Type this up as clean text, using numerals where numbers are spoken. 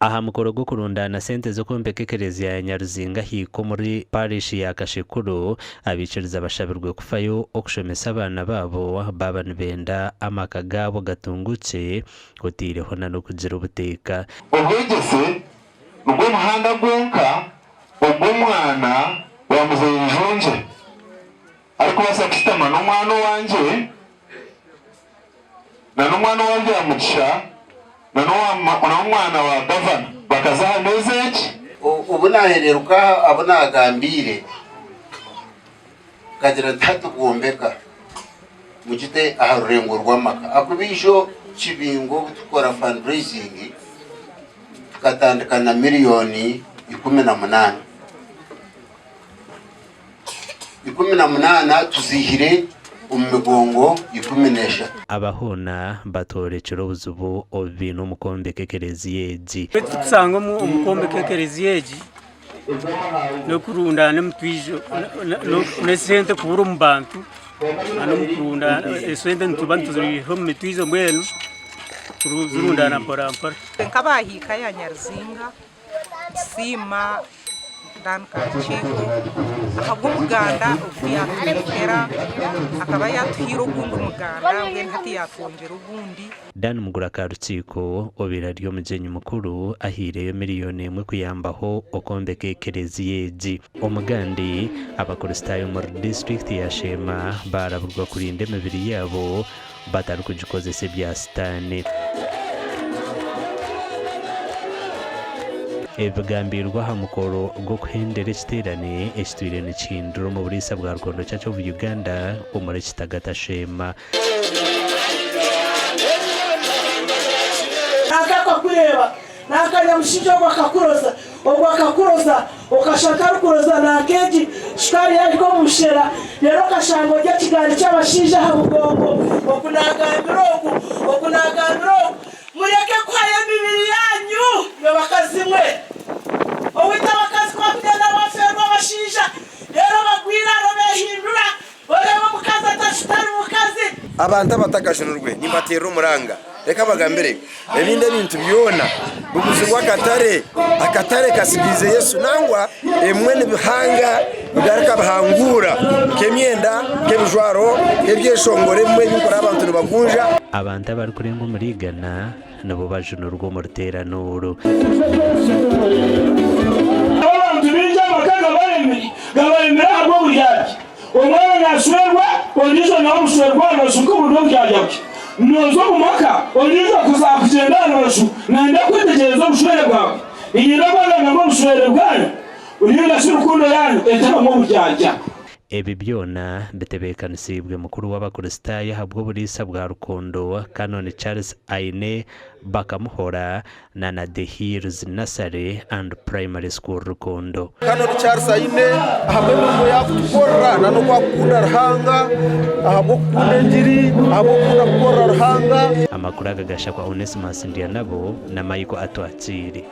aha mukoro go kurundana sente zo kumpeka ekereziya ya Nyaruzinga hiko muri parish ya Kashikuru abiciriza bashabirwe kufayo okushomesa abana babo baba nibenda amaka gabo gatungutse utireho na no kugira ubuteka ubwegese ubwo muhanda gwonka ubwo mwana wa muzeyinjonje ariko basakitama n'umwana wanje na n'umwana wanje amucisha na n'umwana wa Gavana bakazahanezeki ubu nahereruka abo nagambire kagira tatugombeka mujite aharurengo rw'amaka akubisho kibingo tukora fundraising tukatandikana miliyoni 18 tuzihire umugongo 10 abahona batorekera ubuzubu obintu umukombe kekereziyeji tusanga mu umukombe kekereziyeji no kurundana mutwijo no sente kubura mu bantu ano kurunda sente ntubantu ziriho mu twizo mbwenu kurundana parampara nkabahika ya Nyaruzinga sima dan Kachiko ahubwo umuganda yakera akaba yatuhira ugundi umuganda ngene hati yakongera ugundi Dan Mugura ka Rutsiko obira ryo mugenyi mukuru ahire miliyoni 1 kuyambaho okombe kekereziyeji omugandi abakristayo muri district ya Shema barabugwa kurinde emibiri yabo batari kugikozese bya sitani ebigambirwa ha mukoro go kuhendera ekiterane ekitwire n'ikindiro mu burisa bwa Rukondo cyacu mu Uganda umure kitagata Shema akakureba nakanya mushijo bakakuroza obwakakuroza okashaka rukuroza na keji shikari yariko mushera rero kashango rya kigari cy'abashije ha bugongo okunagambiro mureke kwaye bibiri yanyu bakazimwe owita bakazi kwa kugenda baferwa abashije rero bagwira robehindura bareba mukaza atashitari mukazi abantu abatakashunurwe nibatera umuranga reka bagambere ebinde bintu byona ubuzingwa akatare kasigize Yesu nangwa emwene bihanga bigaraka bahangura kemyenda kebijwaro kebyeshongore mwe bikora abantu bagunja abantu abari kurenga umurigana nabo bajunurwa mu ruteranuro abantu binja bakaga baremera abo buyaki umwana naswerwa onizo na muswerwa no sukubudo byajyake nozo kumaka onizo kuzakugenda nozo nanda kwitegereza ubushwere bwawe iyi nabana nabo ubushwere bwawe urinda sirukundo yanyu etaba mu bujyajya ebi byona betebekanisiibwe mukuru w'abakristayo habwo burisa bwa Rukondo Canon Charles Aine bakamuhora na The Hills Nursery and Primary School Rukondo Canon Charles Aine ahabwe mu yakukora nano kwakunda rahanga ahabwo kunengiri ahabwo kunda rahanga amakuru agagasha kwa Onesimus Ndianabo na Michael Atwatiri